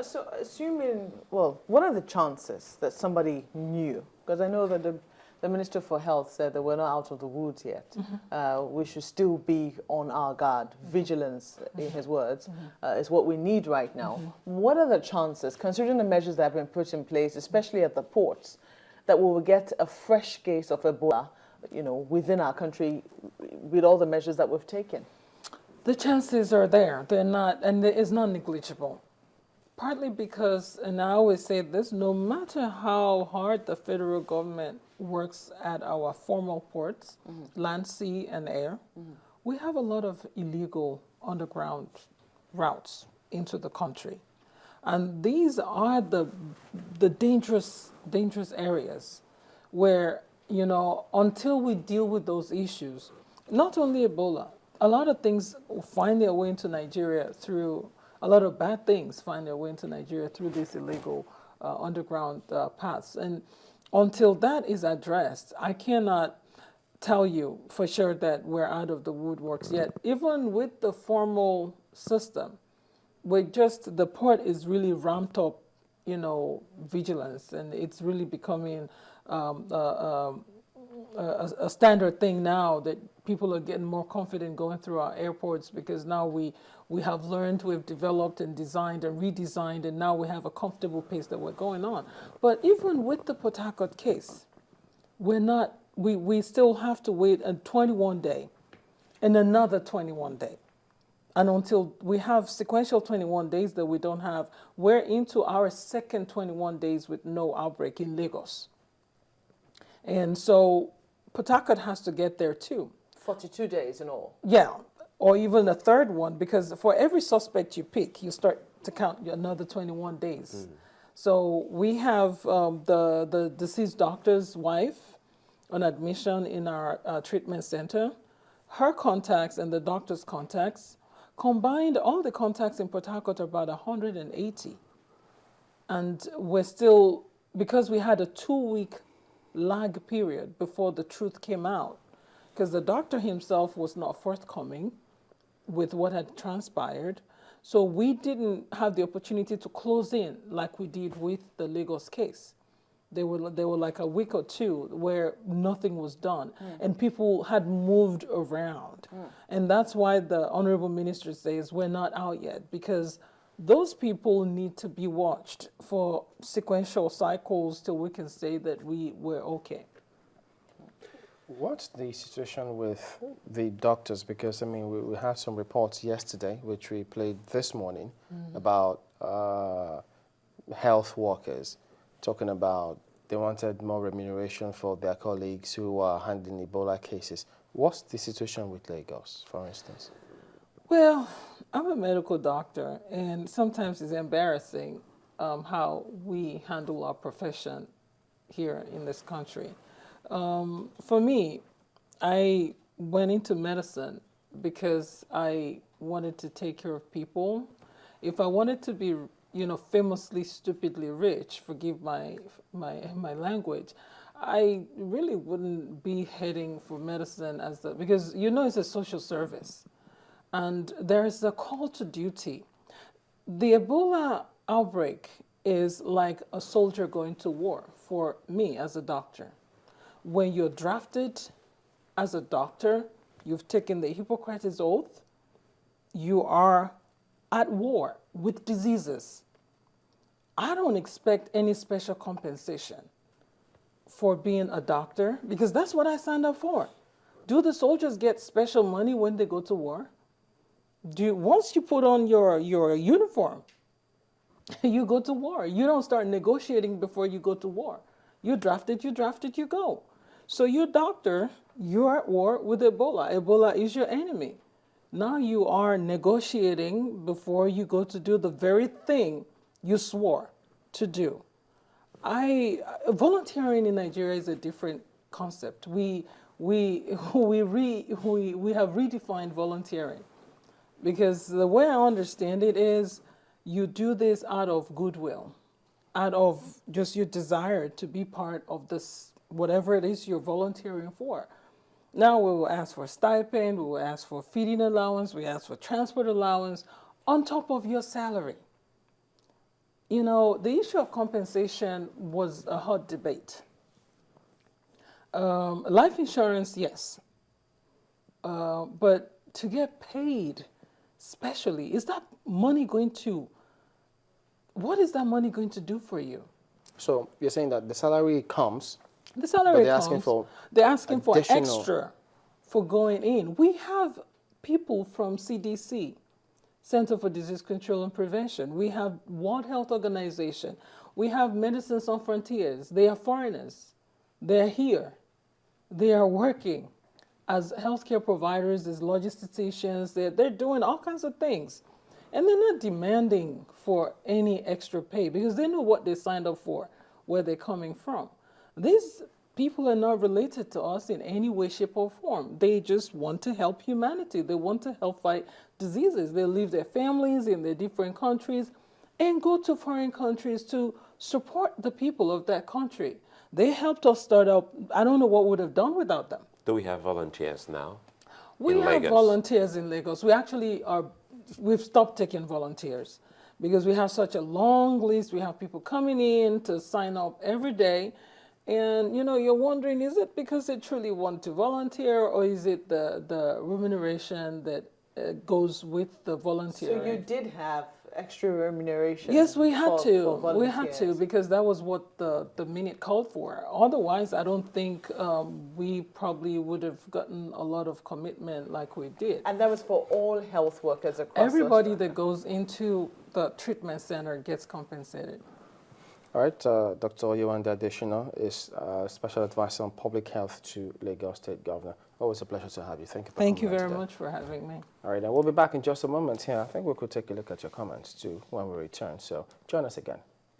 So assuming, well, what are the chances that somebody knew? Because I know that the Minister for Health said that we're not out of the woods yet. We should still be on our guard. Vigilance, in his words, is what we need right now. What are the chances, considering the measures that have been put in place, especially at the ports, that we will get a fresh case of Ebola, within our country with all the measures that we've taken? The chances are there. They're not, and it's not negligible. Partly because, and I always say this, no matter how hard the federal government works at our formal ports, land, sea, and air, we have a lot of illegal underground routes into the country. And these are the dangerous areas where, until we deal with those issues, not only Ebola, a lot of things find their way into Nigeria through, a lot of bad things find their way into Nigeria through these illegal underground paths. And until that is addressed, I cannot tell you for sure that we're out of the woodworks yet. Even with the formal system, the port is really ramped up, vigilance, and it's really becoming a standard thing now that people are getting more confident going through our airports, because now we have learned, we've developed and designed and redesigned, and now we have a comfortable pace that we're going on. But even with the Port case, we still have to wait a 21 day and another 21 day. And until we have sequential 21 days that we don't have, we're into our second 21 days with no outbreak in Lagos. And so Port Harcourt has to get there too. 42 days in all. Yeah, or even a third one, because for every suspect you pick, you start to count another 21 days. So we have the deceased doctor's wife on admission in our treatment center. Her contacts and the doctor's contacts, combined, all the contacts in Port Harcourt are about 180. And we're still, because we had a 2-week lag period before the truth came out, because the doctor himself was not forthcoming with what had transpired. So we didn't have the opportunity to close in like we did with the Lagos case. There were like a week or two where nothing was done, and people had moved around. And that's why the Honorable Minister says we're not out yet, because those people need to be watched for sequential cycles till we can say that we're okay. What's the situation with the doctors? Because, we had some reports yesterday, which we played this morning, about health workers talking about they wanted more remuneration for their colleagues who are handling Ebola cases. What's the situation with Lagos, for instance? Well, I'm a medical doctor, and sometimes it's embarrassing how we handle our profession here in this country. For me, I went into medicine because I wanted to take care of people. If I wanted to be, famously stupidly rich, forgive my language, I really wouldn't be heading for medicine because it's a social service, and there's a call to duty. The Ebola outbreak is like a soldier going to war for me as a doctor. When you're drafted as a doctor, you've taken the Hippocrates Oath, you are at war with diseases. I don't expect any special compensation for being a doctor, because that's what I signed up for. Do the soldiers get special money when they go to war? Once you put on your uniform, you go to war. You don't start negotiating before you go to war. You're drafted, you go. So you're a doctor, you're at war with Ebola. Ebola is your enemy. Now you are negotiating before you go to do the very thing you swore to do. Volunteering in Nigeria is a different concept. We have redefined volunteering, because the way I understand it is you do this out of goodwill, out of just your desire to be part of this, whatever it is you're volunteering for. Now we will ask for stipend, we will ask for feeding allowance, we ask for transport allowance on top of your salary. You know, the issue of compensation was a hot debate. Life insurance, yes. But to get paid, especially, is that money going to, what is that money going to do for you? So you're saying that the salary comes, The salary but they're comes, asking for they're asking for additional. extra for going in. We have people from CDC, Center for Disease Control and Prevention. We have World Health Organization. We have Medicine Sans Frontiers. They are foreigners. They're here. They are working as healthcare providers, as logisticians. They're doing all kinds of things. And they're not demanding for any extra pay because they know what they signed up for, where they're coming from. These people are not related to us in any way, shape, or form. They just want to help humanity. They want to help fight diseases. They leave their families in their different countries and go to foreign countries to support the people of that country. They helped us start up. I don't know what we would have done without them. Do we have volunteers now? We in have Lagos? volunteers in Lagos. We actually we've stopped taking volunteers because we have such a long list. We have people coming in to sign up every day. And, you know, you're wondering, is it because they truly want to volunteer or is it the remuneration that goes with the volunteering? So you did have extra remuneration? Yes, we had to. For We had to volunteers. because that was what the minute called for. Otherwise, I don't think we probably would have gotten a lot of commitment like we did. And that was for all health workers across Everybody Australia. that goes into the treatment center gets compensated. All right, Dr. Yewande Adeshina is Special Advisor on Public Health to Lagos State Governor. Always a pleasure to have you. Thank you for Thank you coming very today. much for having me. All right, and we'll be back in just a moment here. I think we could take a look at your comments too when we return. So join us again.